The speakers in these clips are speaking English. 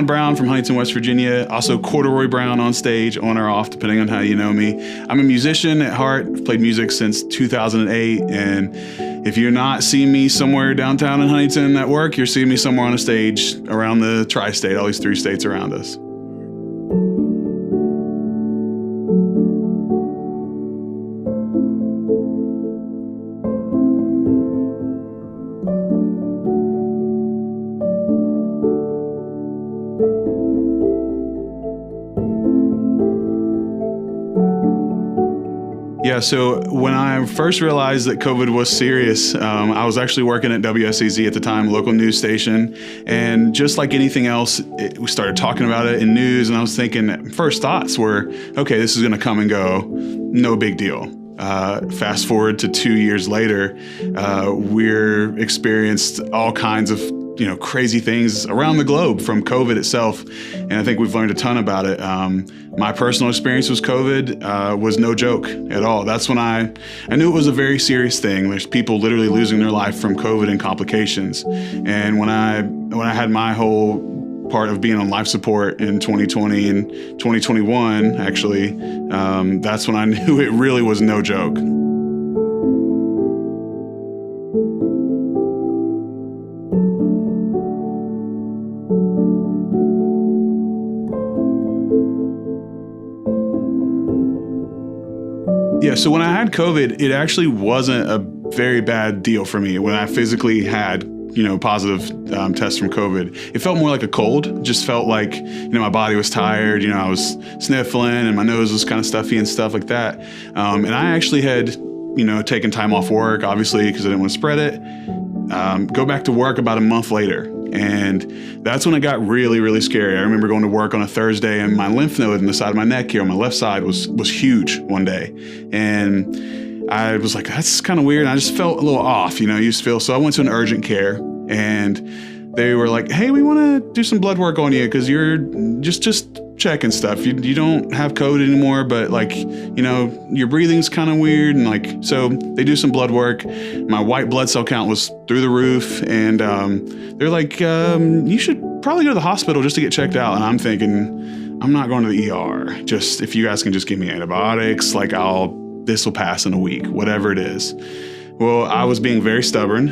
Brown from Huntington, West Virginia, also Corduroy Brown on stage, on or off, depending on how you know me. I'm a musician at heart. I've played music since 2008, and if you're not seeing me somewhere downtown in Huntington at work, you're seeing me somewhere on a stage around the tri-state, all these 3 states around us. Yeah, so when I first realized that COVID was serious, I was actually working at WSAZ at the time, local news station, and just like anything else, we started talking about it in news, and I was thinking, first thoughts were, okay, this is going to come and go, no big deal. Fast forward to 2 years later, we're experienced all kinds of crazy things around the globe from COVID itself. And I think we've learned a ton about it. My personal experience with COVID was no joke at all. That's when I knew it was a very serious thing. There's people literally losing their life from COVID and complications. And when I had my whole part of being on life support in 2020 and 2021, actually, that's when I knew it really was no joke. Yeah, so when I had COVID, it actually wasn't a very bad deal for me. When I physically had, positive tests from COVID, it felt more like a cold. It just felt like, my body was tired. I was sniffling and my nose was kind of stuffy and stuff like that. And I actually had, taken time off work, obviously, because I didn't want to spread it. Go back to work about a month later. And that's when it got really, really scary. I remember going to work on a Thursday and my lymph node in the side of my neck here on my left side was huge one day. And I was like, that's kind of weird. And I just felt a little off, you just feel. So I went to an urgent care and they were like, hey, we want to do some blood work on you because you're just checking stuff. You don't have COVID anymore, but your breathing's kind of weird. And so they do some blood work. My white blood cell count was through the roof. And they're like, you should probably go to the hospital just to get checked out. And I'm thinking, I'm not going to the ER. Just if you guys can just give me antibiotics, this will pass in a week, whatever it is. Well, I was being very stubborn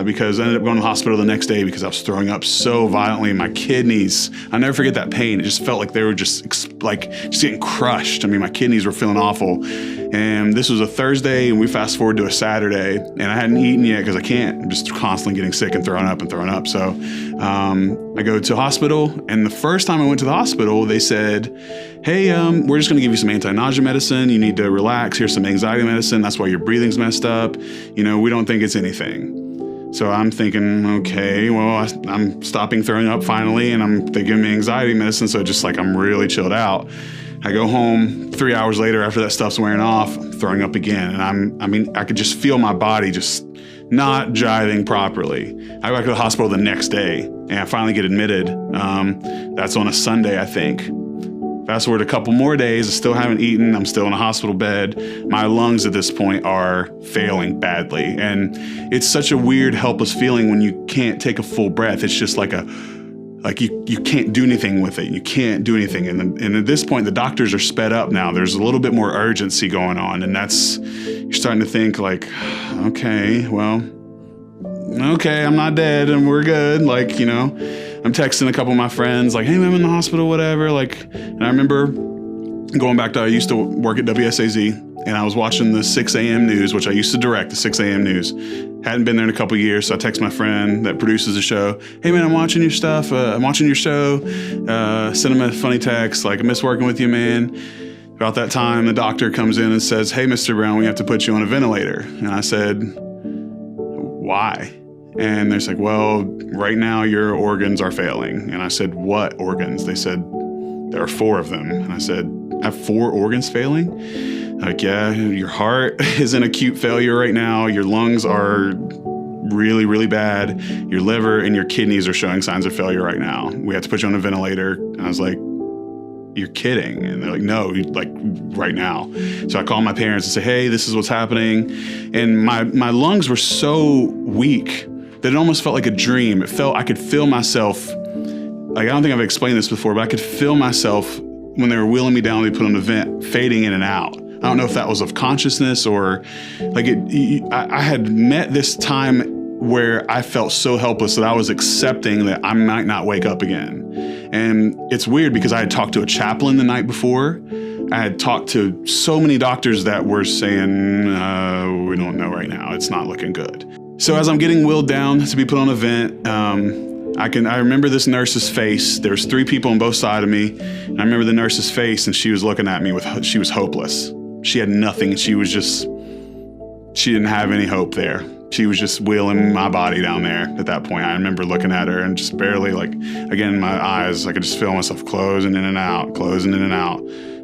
because I ended up going to the hospital the next day because I was throwing up so violently in my kidneys. I'll never forget that pain. It just felt like they were just getting crushed. I mean, my kidneys were feeling awful. And this was a Thursday, and we fast forward to a Saturday, and I hadn't eaten yet because I can't. I'm just constantly getting sick and throwing up. So I go to the hospital, and the first time I went to the hospital, they said, hey, we're just going to give you some anti-nausea medicine. You need to relax. Here's some anxiety medicine. That's why your breathing's messed up. We don't think it's anything. So I'm thinking, okay, well, I'm stopping throwing up finally, and they give me anxiety medicine. So just I'm really chilled out. I go home 3 hours later after that stuff's wearing off, throwing up again. And I could just feel my body just not jiving properly. I go back to the hospital the next day and I finally get admitted. That's on a Sunday, I think. Fast forward a couple more days, I still haven't eaten. I'm still in a hospital bed. My lungs at this point are failing badly. And it's such a weird, helpless feeling when you can't take a full breath. It's just you can't do anything with it. You can't do anything. And at this point, the doctors are sped up now. There's a little bit more urgency going on. And you're starting to think okay, I'm not dead and we're good. I'm texting a couple of my friends hey, I'm in the hospital, whatever. And I remember going back to, I used to work at WSAZ and I was watching the 6 a.m. news, which I used to direct the 6 a.m. news. Hadn't been there in a couple of years. So I text my friend that produces the show. Hey man, I'm watching your stuff. I'm watching your show. Send him a funny text. I miss working with you, man. About that time, the doctor comes in and says, hey, Mr. Brown, we have to put you on a ventilator. And I said, why? And they're like, well, right now your organs are failing. And I said, what organs? They said, there are 4 of them. And I said, I have 4 organs failing? Yeah, your heart is in acute failure right now. Your lungs are really, really bad. Your liver and your kidneys are showing signs of failure right now. We have to put you on a ventilator. And I was like, you're kidding. And they're like, no, like right now. So I called my parents and say, hey, this is what's happening. And my lungs were so weak that it almost felt like a dream. It felt, I could feel myself, like, I don't think I've explained this before, but I could feel myself when they were wheeling me down, they put on the vent, fading in and out. I don't know if that was of consciousness or like I had met this time where I felt so helpless that I was accepting that I might not wake up again. And it's weird because I had talked to a chaplain the night before. I had talked to so many doctors that were saying, we don't know right now. It's not looking good. So as I'm getting wheeled down to be put on a vent, I remember this nurse's face. There was 3 people on both sides of me. And I remember the nurse's face, and she was looking at me she was hopeless. She had nothing. She didn't have any hope there. She was just wheeling my body down there at that point. I remember looking at her and just barely, like, again, my eyes, I could just feel myself closing in and out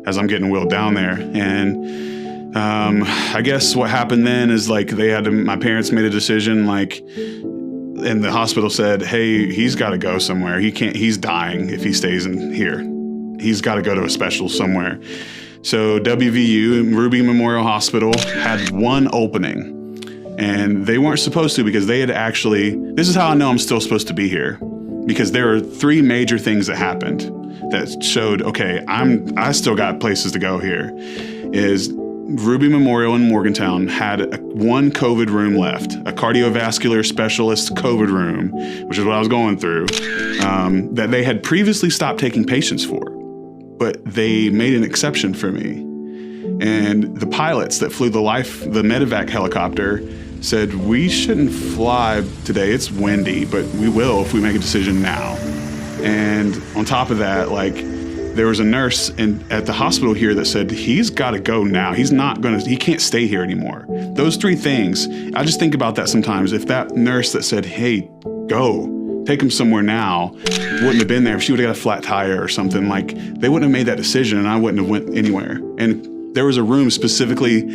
as I'm getting wheeled down there. And I guess what happened then is, like, my parents made a decision, like, and the hospital said, hey, he's got to go somewhere. He's dying if he stays in here. He's got to go to a special somewhere. So WVU, Ruby Memorial Hospital, had one opening. And they weren't supposed to because they had this is how I know I'm still supposed to be here. Because there are 3 major things that happened that showed, okay, I still got places to go here. Is Ruby Memorial in Morgantown had one COVID room left, a cardiovascular specialist COVID room, which is what I was going through, that they had previously stopped taking patients for. But they made an exception for me. And the pilots that flew the medevac helicopter said, we shouldn't fly today. It's windy, but we will if we make a decision now. And on top of that, like, there was a nurse at the hospital here that said, he's got to go now. He can't stay here anymore. Those 3 things, I just think about that sometimes. If that nurse that said, hey, go, take him somewhere now, wouldn't have been there. If she would have got a flat tire or something, like, they wouldn't have made that decision and I wouldn't have went anywhere. And there was a room specifically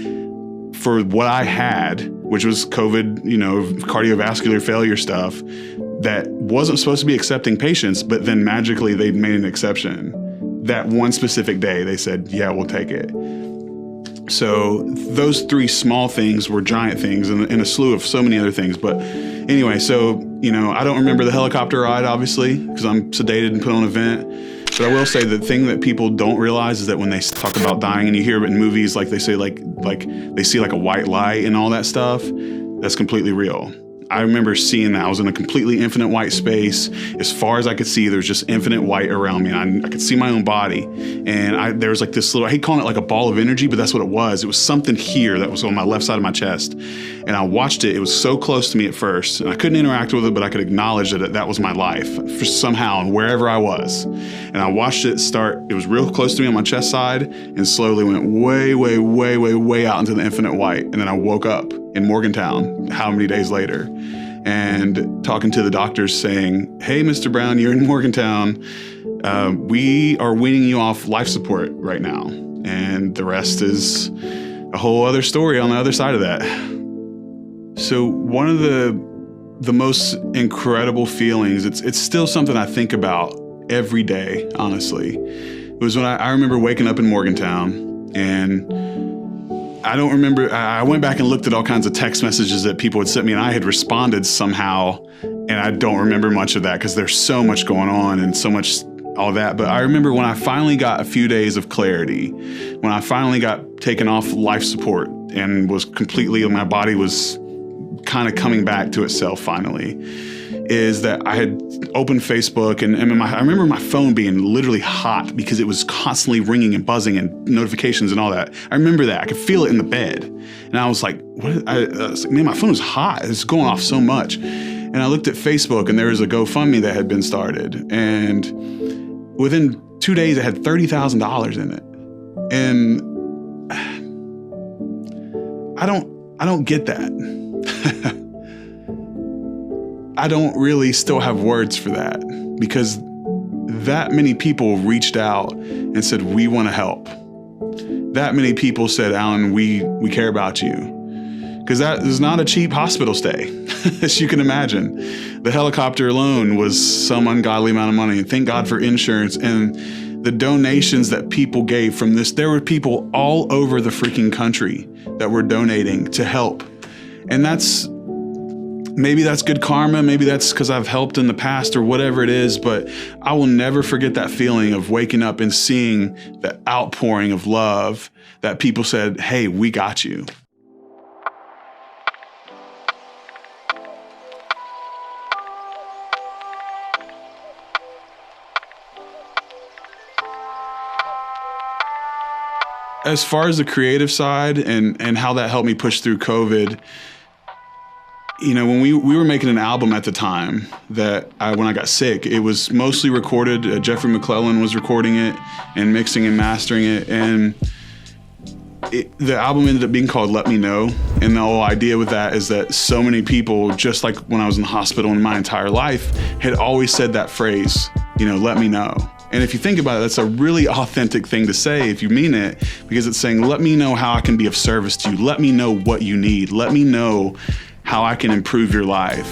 for what I had, which was COVID, cardiovascular failure stuff, that wasn't supposed to be accepting patients, but then magically they made an exception. That one specific day, they said, yeah, we'll take it. So those 3 small things were giant things and a slew of so many other things. But anyway, so, I don't remember the helicopter ride, obviously, because I'm sedated and put on a vent. But I will say the thing that people don't realize is that when they talk about dying and you hear it in movies, like they say, like they see like a white light and all that stuff, that's completely real. I remember seeing that. I was in a completely infinite white space. As far as I could see, there's just infinite white around me. And I could see my own body. And there was like this little, I hate calling it like a ball of energy, but that's what it was. It was something here that was on my left side of my chest. And I watched it. It was so close to me at first. And I couldn't interact with it, but I could acknowledge that that was my life for somehow and wherever I was. And I watched it start. It was real close to me on my chest side and slowly went way, way, way, way, way out into the infinite white. And then I woke up in Morgantown, how many days later, and talking to the doctors saying, hey, Mr. Brown, you're in Morgantown. We are weaning you off life support right now. And the rest is a whole other story on the other side of that. So one of the most incredible feelings, it's still something I think about every day, honestly. It was when I remember waking up in Morgantown, and I don't remember, I went back and looked at all kinds of text messages that people had sent me, and I had responded somehow, and I don't remember much of that because there's so much going on and so much all that. But I remember when I finally got a few days of clarity, when I finally got taken off life support and was completely, my body was kind of coming back to itself finally, is that I had opened Facebook and I remember my phone being literally hot because it was constantly ringing and buzzing and notifications and all that. I remember that. I could feel it in the bed. And I was like, I was like, man, my phone is hot. It's going off so much. And I looked at Facebook and there was a GoFundMe that had been started. And within 2 days, it had $30,000 in it. And I don't get that. I don't really still have words for that because that many people reached out and said, we want to help. That many people said, Alan, we care about you. because that is not a cheap hospital stay, as you can imagine. The helicopter alone was some ungodly amount of money. And thank God for insurance and the donations that people gave from this. There were people all over the freaking country that were donating to help. And maybe that's good karma. Maybe that's because I've helped in the past or whatever it is. But I will never forget that feeling of waking up and seeing the outpouring of love that people said, hey, we got you. As far as the creative side and how that helped me push through COVID, when we were making an album at the time when I got sick, it was mostly recorded. Jeffrey McClellan was recording it and mixing and mastering it. And the album ended up being called Let Me Know. And the whole idea with that is that so many people, just like when I was in the hospital in my entire life, had always said that phrase, let me know. And if you think about it, that's a really authentic thing to say if you mean it, because it's saying, let me know how I can be of service to you. Let me know what you need. Let me know how I can improve your life.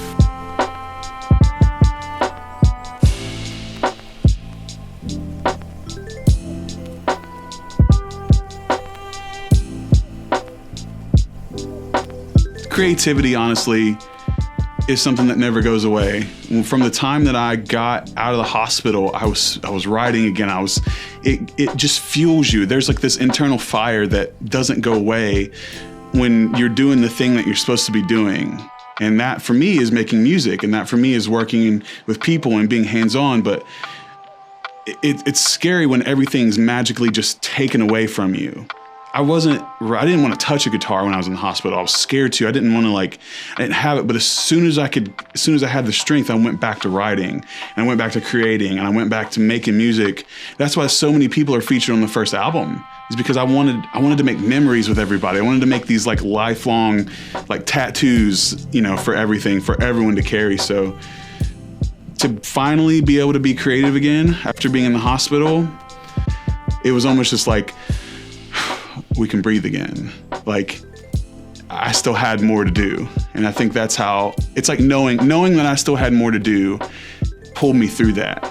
Creativity, honestly, is something that never goes away. From the time that I got out of the hospital, I was writing again. It just fuels you. There's like this internal fire that doesn't go away when you're doing the thing that you're supposed to be doing. And that for me is making music, and that for me is working with people and being hands-on. But it's scary when everything's magically just taken away from you. I didn't want to touch a guitar when I was in the hospital. I was scared to. I didn't have it. But as soon as I had the strength, I went back to writing, and I went back to creating, and I went back to making music. That's why so many people are featured on the first album, is because I wanted to make memories with everybody. I wanted to make these like lifelong like tattoos, for everything, for everyone to carry. So to finally be able to be creative again after being in the hospital, it was almost just like, we can breathe again. Like, I still had more to do. And I think that's how, it's like knowing that I still had more to do pulled me through that.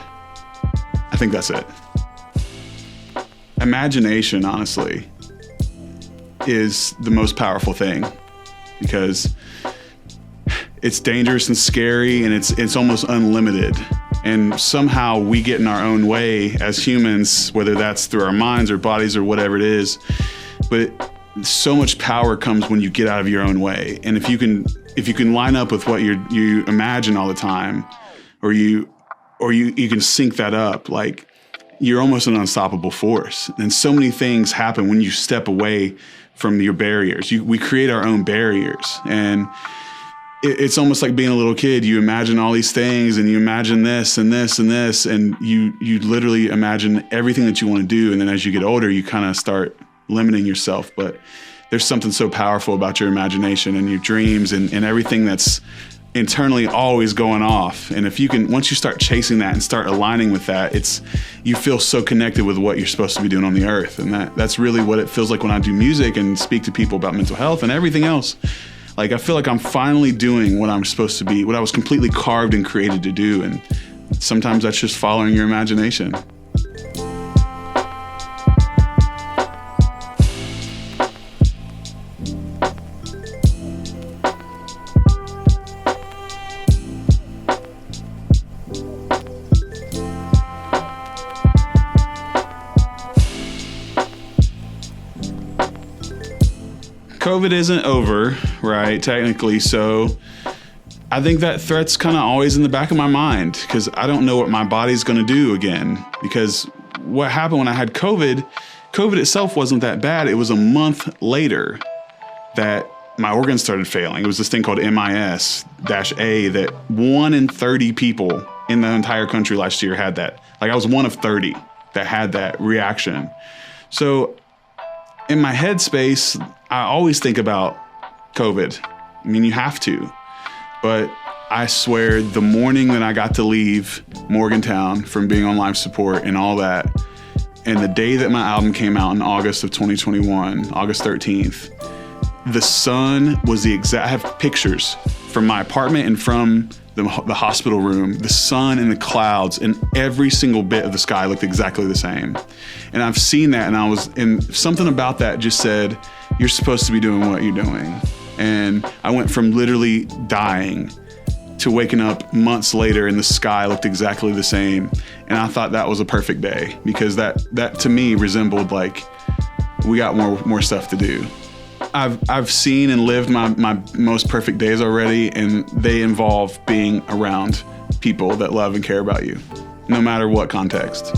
I think that's it. Imagination, honestly, is the most powerful thing, because it's dangerous and scary, and it's almost unlimited. And somehow we get in our own way as humans, whether that's through our minds or bodies or whatever it is. But so much power comes when you get out of your own way. And if you can line up with what you imagine all the time, or you can sync that up, like, you're almost an unstoppable force. And so many things happen when you step away from your barriers. We create our own barriers. And it's almost like being a little kid. You imagine all these things, and you imagine this and this and this, and you literally imagine everything that you want to do. And then as you get older, you kind of start limiting yourself. But there's something so powerful about your imagination and your dreams and everything that's internally always going off. And if you can, once you start chasing that and start aligning with that, you feel so connected with what you're supposed to be doing on the earth. And that's really what it feels like when I do music and speak to people about mental health and everything else. Like, I feel like I'm finally doing what I'm supposed to be, what I was completely carved and created to do. And sometimes that's just following your imagination. COVID isn't over, right? Technically. So I think that threat's kind of always in the back of my mind, because I don't know what my body's going to do again. Because what happened when I had COVID itself wasn't that bad. It was a month later that my organs started failing. It was this thing called MIS-A that 1 in 30 people in the entire country last year had that. Like, I was 1 of 30 that had that reaction. So in my headspace, I always think about COVID. I mean, you have to. But I swear, the morning that I got to leave Morgantown from being on life support and all that, and the day that my album came out in August of 2021, August 13th, the sun was the exact, I have pictures from my apartment and from the hospital room. The sun and the clouds and every single bit of the sky looked exactly the same. And I've seen that, and something about that just said, you're supposed to be doing what you're doing. And I went from literally dying to waking up months later and the sky looked exactly the same. And I thought that was a perfect day, because that to me resembled like, we got more stuff to do. I've seen and lived my most perfect days already, and they involve being around people that love and care about you, no matter what context.